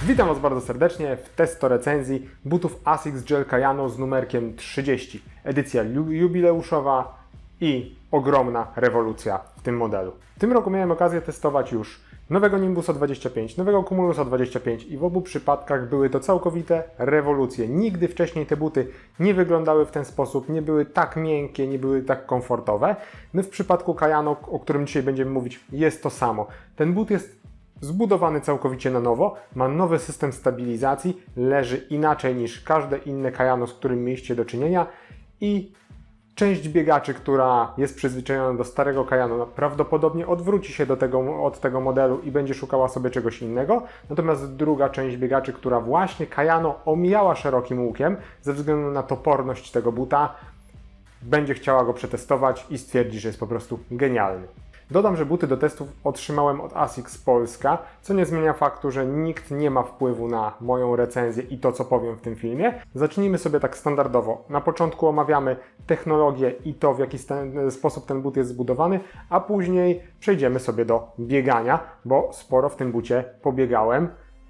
Witam Was bardzo serdecznie w testo-recenzji butów ASICS Gel Kayano z numerkiem 30. Edycja jubileuszowa i ogromna rewolucja w tym modelu. W tym roku miałem okazję testować już nowego Nimbusa 25, nowego Cumulusa 25 i w obu przypadkach były to całkowite rewolucje. Nigdy wcześniej te buty nie wyglądały w ten sposób, nie były tak miękkie, nie były tak komfortowe. No w przypadku Kayano, o którym dzisiaj będziemy mówić, jest to samo. Ten but jest zbudowany całkowicie na nowo, ma nowy system stabilizacji, leży inaczej niż każde inne Kayano, z którym mieliście do czynienia i część biegaczy, która jest przyzwyczajona do starego Kayano, prawdopodobnie odwróci się od tego modelu i będzie szukała sobie czegoś innego. Natomiast druga część biegaczy, która właśnie Kayano omijała szerokim łukiem ze względu na toporność tego buta, będzie chciała go przetestować i stwierdzi, że jest po prostu genialny. Dodam, że buty do testów otrzymałem od ASICS Polska, co nie zmienia faktu, że nikt nie ma wpływu na moją recenzję i to, co powiem w tym filmie. Zacznijmy sobie tak standardowo. Na początku omawiamy technologię i to, w jaki sposób ten but jest zbudowany, a później przejdziemy sobie do biegania, bo sporo w tym bucie pobiegałem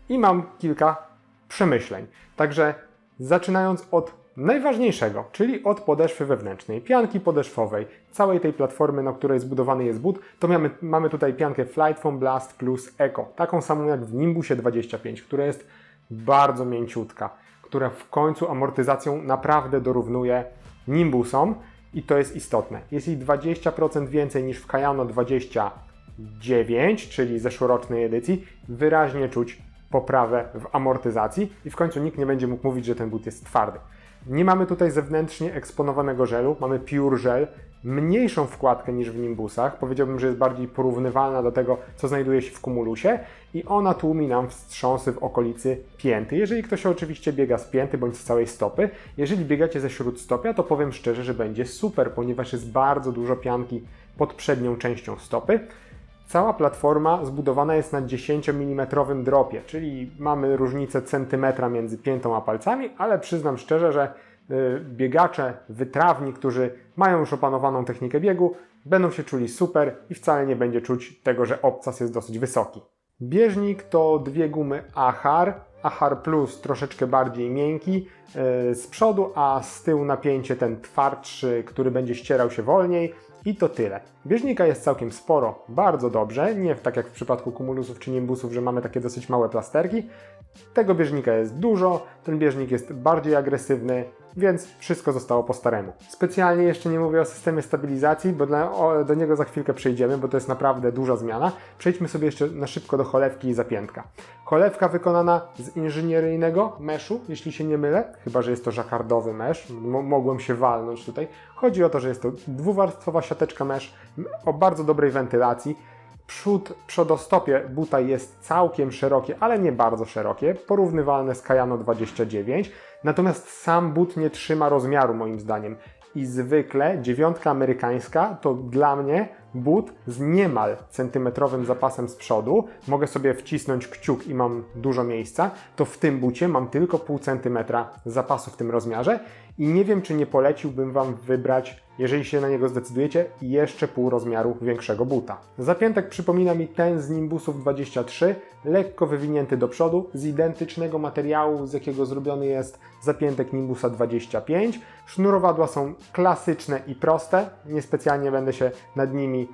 i mam kilka przemyśleń. Także zaczynając od najważniejszego, czyli od podeszwy wewnętrznej, pianki podeszwowej, całej tej platformy, na której zbudowany jest but, to mamy tutaj piankę Flight Foam Blast Plus Eco, taką samą jak w Nimbusie 25, która jest bardzo mięciutka, która w końcu amortyzacją naprawdę dorównuje Nimbusom i to jest istotne. Jest jej 20% więcej niż w Kayano 29, czyli zeszłorocznej edycji, wyraźnie czuć poprawę w amortyzacji i w końcu nikt nie będzie mógł mówić, że ten but jest twardy. Nie mamy tutaj zewnętrznie eksponowanego żelu, mamy Pure Gel, mniejszą wkładkę niż w Nimbusach, powiedziałbym, że jest bardziej porównywalna do tego, co znajduje się w Cumulusie i ona tłumi nam wstrząsy w okolicy pięty, jeżeli ktoś oczywiście biega z pięty bądź z całej stopy. Jeżeli biegacie ze śródstopia, to powiem szczerze, że będzie super, ponieważ jest bardzo dużo pianki pod przednią częścią stopy. Cała platforma zbudowana jest na 10 mm dropie, czyli mamy różnicę centymetra między piętą a palcami, ale przyznam szczerze, że biegacze, wytrawni, którzy mają już opanowaną technikę biegu, będą się czuli super i wcale nie będzie czuć tego, że obcas jest dosyć wysoki. Bieżnik to dwie gumy Ahar Plus troszeczkę bardziej miękki z przodu, a z tyłu napięcie ten twardszy, który będzie ścierał się wolniej. I to tyle. Bieżnika jest całkiem sporo, bardzo dobrze, nie tak jak w przypadku Cumulusów czy Nimbusów, że mamy takie dosyć małe plasterki. Tego bieżnika jest dużo, ten bieżnik jest bardziej agresywny, więc wszystko zostało po staremu. Specjalnie jeszcze nie mówię o systemie stabilizacji, bo do niego za chwilkę przejdziemy, bo to jest naprawdę duża zmiana. Przejdźmy sobie jeszcze na szybko do cholewki i zapiętka. Cholewka wykonana z inżynieryjnego meszu, jeśli się nie mylę, chyba że jest to żakardowy mesz, mogłem się walnąć tutaj. Chodzi o to, że jest to dwuwarstwowa siateczka mesz o bardzo dobrej wentylacji. Przodostopie buta jest całkiem szerokie, ale nie bardzo szerokie, porównywalne z Kayano 29, natomiast sam but nie trzyma rozmiaru moim zdaniem. I zwykle dziewiątka amerykańska to dla mnie but z niemal centymetrowym zapasem z przodu. Mogę sobie wcisnąć kciuk i mam dużo miejsca. To w tym bucie mam tylko pół centymetra zapasu w tym rozmiarze i nie wiem, czy nie poleciłbym Wam wybrać, jeżeli się na niego zdecydujecie, jeszcze pół rozmiaru większego buta. Zapiętek przypomina mi ten z Nimbusów 23, lekko wywinięty do przodu, z identycznego materiału, z jakiego zrobiony jest zapiętek Nimbusa 25. Sznurowadła są klasyczne i proste, niespecjalnie będę się nad nimi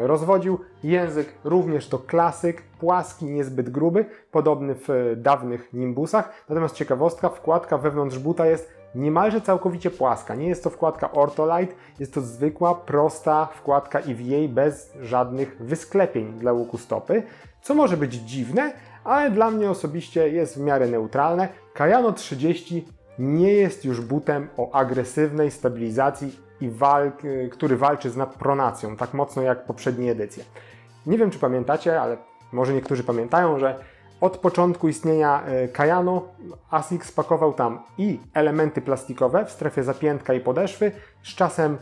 rozwodził. Język również to klasyk, płaski, niezbyt gruby, podobny w dawnych Nimbusach. Natomiast ciekawostka, wkładka wewnątrz buta jest niemalże całkowicie płaska. Nie jest to wkładka Ortholite, jest to zwykła, prosta wkładka EVA bez żadnych wysklepień dla łuku stopy, co może być dziwne, ale dla mnie osobiście jest w miarę neutralne. Kayano 30 nie jest już butem o agresywnej stabilizacji który walczy z nadpronacją tak mocno jak poprzednie edycje. Nie wiem, czy pamiętacie, ale może niektórzy pamiętają, że od początku istnienia Kayano ASICS pakował tam i elementy plastikowe w strefie zapiętka i podeszwy, z czasem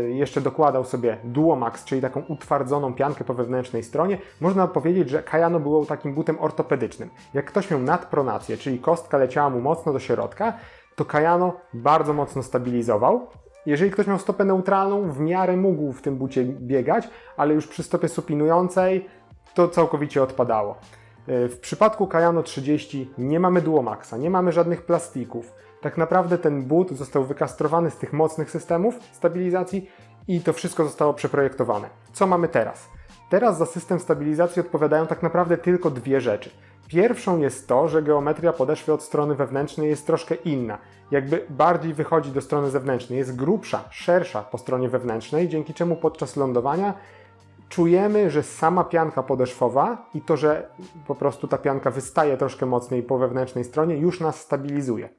jeszcze dokładał sobie Duomax, czyli taką utwardzoną piankę po wewnętrznej stronie. Można powiedzieć, że Kayano było takim butem ortopedycznym. Jak ktoś miał nadpronację, czyli kostka leciała mu mocno do środka, to Kayano bardzo mocno stabilizował. Jeżeli ktoś miał stopę neutralną, w miarę mógł w tym bucie biegać, ale już przy stopie supinującej to całkowicie odpadało. W przypadku Kayano 30 nie mamy Duomaxa, nie mamy żadnych plastików. Tak naprawdę ten but został wykastrowany z tych mocnych systemów stabilizacji i to wszystko zostało przeprojektowane. Co mamy teraz? Teraz za system stabilizacji odpowiadają tak naprawdę tylko dwie rzeczy. Pierwszą jest to, że geometria podeszwy od strony wewnętrznej jest troszkę inna. Jakby bardziej wychodzi do strony zewnętrznej. Jest grubsza, szersza po stronie wewnętrznej, dzięki czemu podczas lądowania czujemy, że sama pianka podeszwowa i to, że po prostu ta pianka wystaje troszkę mocniej po wewnętrznej stronie, już nas stabilizuje.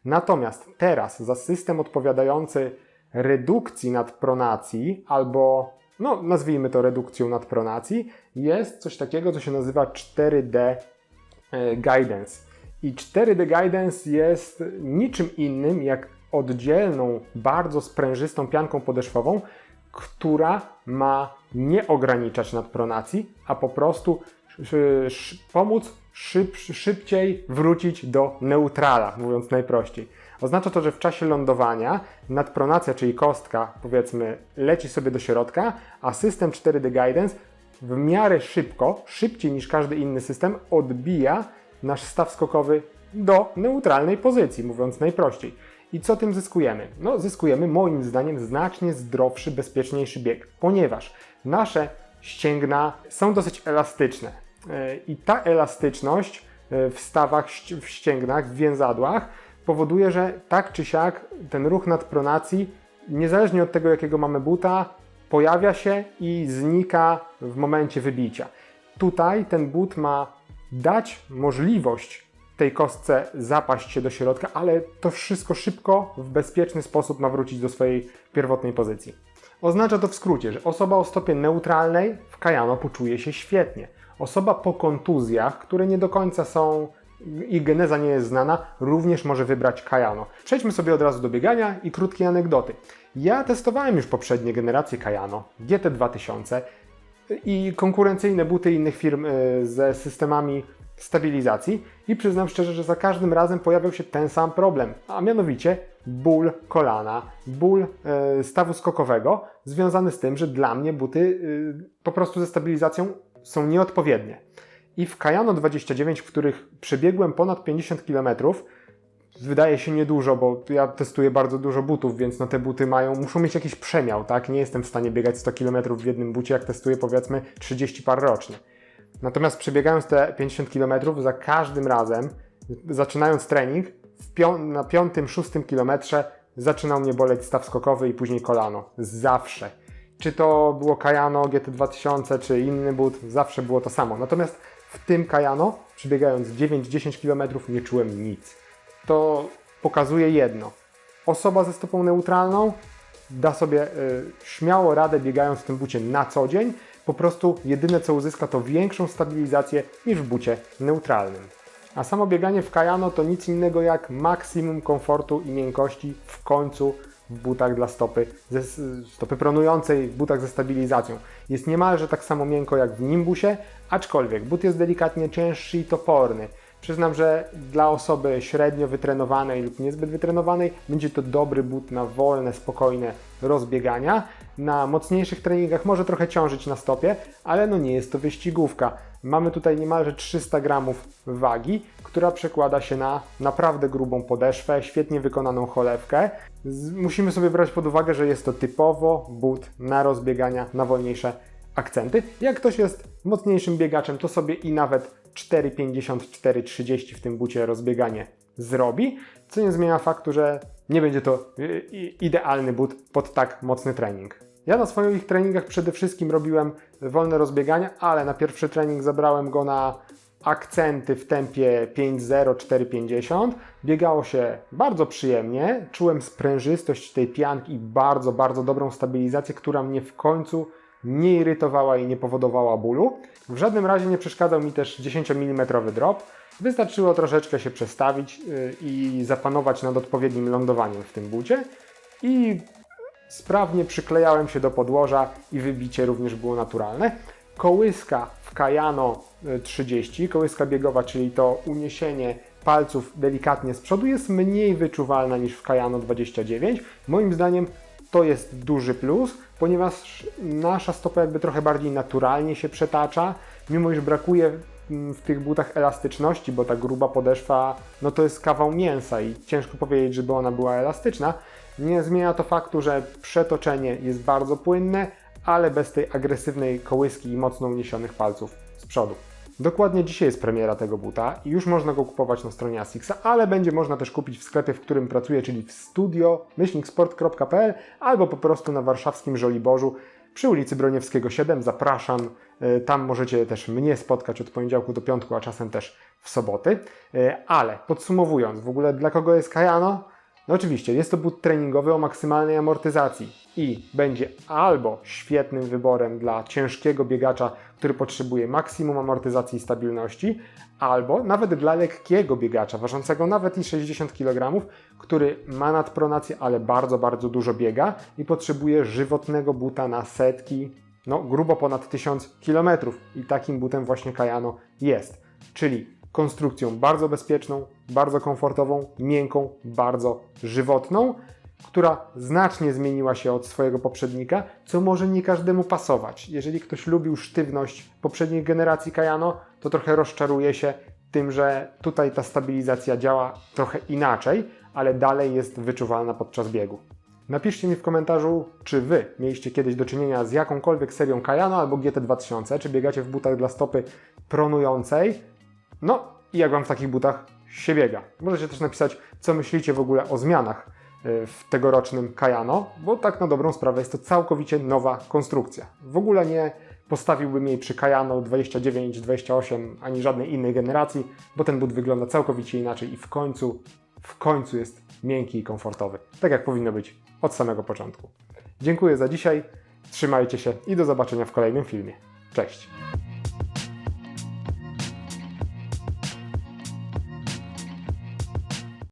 Natomiast teraz za system odpowiadający redukcji nadpronacji albo nazwijmy to redukcją nadpronacji, jest coś takiego, co się nazywa 4D Guidance. I 4D Guidance jest niczym innym jak oddzielną, bardzo sprężystą pianką podeszwową, która ma nie ograniczać nadpronacji, a po prostu pomóc szybciej wrócić do neutrala, mówiąc najprościej. Oznacza to, że w czasie lądowania nadpronacja, czyli kostka, powiedzmy, leci sobie do środka, a system 4D Guidance w miarę szybko, szybciej niż każdy inny system, odbija nasz staw skokowy do neutralnej pozycji, mówiąc najprościej. I co tym zyskujemy? No, zyskujemy moim zdaniem znacznie zdrowszy, bezpieczniejszy bieg, ponieważ nasze ścięgna są dosyć elastyczne. I ta elastyczność w stawach, w ścięgnach, w więzadłach powoduje, że tak czy siak ten ruch nadpronacji, niezależnie od tego jakiego mamy buta, pojawia się i znika w momencie wybicia. Tutaj ten but ma dać możliwość tej kostce zapaść się do środka, ale to wszystko szybko, w bezpieczny sposób ma wrócić do swojej pierwotnej pozycji. Oznacza to w skrócie, że osoba o stopie neutralnej w Kayano poczuje się świetnie. Osoba po kontuzjach, które nie do końca są i geneza nie jest znana, również może wybrać Kayano. Przejdźmy sobie od razu do biegania i krótkie anegdoty. Ja testowałem już poprzednie generacje Kayano, GT2000 i konkurencyjne buty innych firm ze systemami stabilizacji i przyznam szczerze, że za każdym razem pojawiał się ten sam problem, a mianowicie ból kolana, ból stawu skokowego związany z tym, że dla mnie buty po prostu ze stabilizacją są nieodpowiednie. I w Kayano 29, w których przebiegłem ponad 50 km, wydaje się niedużo, bo ja testuję bardzo dużo butów, więc te buty muszą mieć jakiś przemiał, tak? Nie jestem w stanie biegać 100 km w jednym bucie, jak testuję powiedzmy 30 par rocznie. Natomiast przebiegając te 50 km, za każdym razem, zaczynając trening, na 5-6 kilometrze zaczynał mnie boleć staw skokowy i później kolano. Zawsze. Czy to było Kayano, GT2000, czy inny but, zawsze było to samo. Natomiast w tym Kayano, przebiegając 9-10 km, nie czułem nic. To pokazuje jedno. Osoba ze stopą neutralną da sobie śmiało radę biegając w tym bucie na co dzień. Po prostu jedyne co uzyska to większą stabilizację niż w bucie neutralnym. A samo bieganie w Kayano to nic innego jak maksimum komfortu i miękkości w końcu w butach dla stopy pronującej, w butach ze stabilizacją. Jest niemalże tak samo miękko jak w Nimbusie, aczkolwiek but jest delikatnie cięższy i toporny. Przyznam, że dla osoby średnio wytrenowanej lub niezbyt wytrenowanej będzie to dobry but na wolne, spokojne rozbiegania. Na mocniejszych treningach może trochę ciążyć na stopie, ale nie jest to wyścigówka. Mamy tutaj niemalże 300 gramów wagi, która przekłada się na naprawdę grubą podeszwę, świetnie wykonaną cholewkę. Musimy sobie brać pod uwagę, że jest to typowo but na rozbiegania, na wolniejsze akcenty. Jak ktoś jest mocniejszym biegaczem, to sobie i nawet 4,50, 4,30 w tym bucie rozbieganie zrobi, co nie zmienia faktu, że nie będzie to idealny but pod tak mocny trening. Ja na swoich treningach przede wszystkim robiłem wolne rozbiegania, ale na pierwszy trening zabrałem go na akcenty w tempie 5.0, 4.50. Biegało się bardzo przyjemnie, czułem sprężystość tej pianki i bardzo, bardzo dobrą stabilizację, która mnie w końcu nie irytowała i nie powodowała bólu. W żadnym razie nie przeszkadzał mi też 10 mm drop. Wystarczyło troszeczkę się przestawić i zapanować nad odpowiednim lądowaniem w tym bucie i sprawnie przyklejałem się do podłoża i wybicie również było naturalne. Kołyska w Kayano 30, kołyska biegowa, czyli to uniesienie palców delikatnie z przodu, jest mniej wyczuwalna niż w Kayano 29. Moim zdaniem to jest duży plus, ponieważ nasza stopa jakby trochę bardziej naturalnie się przetacza, mimo iż brakuje w tych butach elastyczności, bo ta gruba podeszwa, no to jest kawał mięsa i ciężko powiedzieć, żeby ona była elastyczna. Nie zmienia to faktu, że przetoczenie jest bardzo płynne, ale bez tej agresywnej kołyski i mocno uniesionych palców z przodu. Dokładnie dzisiaj jest premiera tego buta i już można go kupować na stronie Asics, ale będzie można też kupić w sklepie, w którym pracuję, czyli w studio-sport.pl albo po prostu na warszawskim Żoliborzu przy ulicy Broniewskiego 7. Zapraszam, tam możecie też mnie spotkać od poniedziałku do piątku, a czasem też w soboty. Ale podsumowując, w ogóle dla kogo jest Kayano? No oczywiście, jest to but treningowy o maksymalnej amortyzacji i będzie albo świetnym wyborem dla ciężkiego biegacza, który potrzebuje maksimum amortyzacji i stabilności, albo nawet dla lekkiego biegacza, ważącego nawet i 60 kg, który ma nadpronację, ale bardzo, bardzo dużo biega i potrzebuje żywotnego buta na setki, no grubo ponad 1000 km. I takim butem właśnie Kayano jest, czyli konstrukcją bardzo bezpieczną, bardzo komfortową, miękką, bardzo żywotną, która znacznie zmieniła się od swojego poprzednika, co może nie każdemu pasować. Jeżeli ktoś lubił sztywność poprzedniej generacji Kayano, to trochę rozczaruje się tym, że tutaj ta stabilizacja działa trochę inaczej, ale dalej jest wyczuwalna podczas biegu. Napiszcie mi w komentarzu, czy Wy mieliście kiedyś do czynienia z jakąkolwiek serią Kayano albo GT2000, czy biegacie w butach dla stopy pronującej. No i jak Wam w takich butach się biega. Możecie też napisać, co myślicie w ogóle o zmianach w tegorocznym Kayano, bo tak na dobrą sprawę jest to całkowicie nowa konstrukcja. W ogóle nie postawiłbym jej przy Kayano 29, 28 ani żadnej innej generacji, bo ten but wygląda całkowicie inaczej i w końcu jest miękki i komfortowy. Tak jak powinno być od samego początku. Dziękuję za dzisiaj, trzymajcie się i do zobaczenia w kolejnym filmie. Cześć!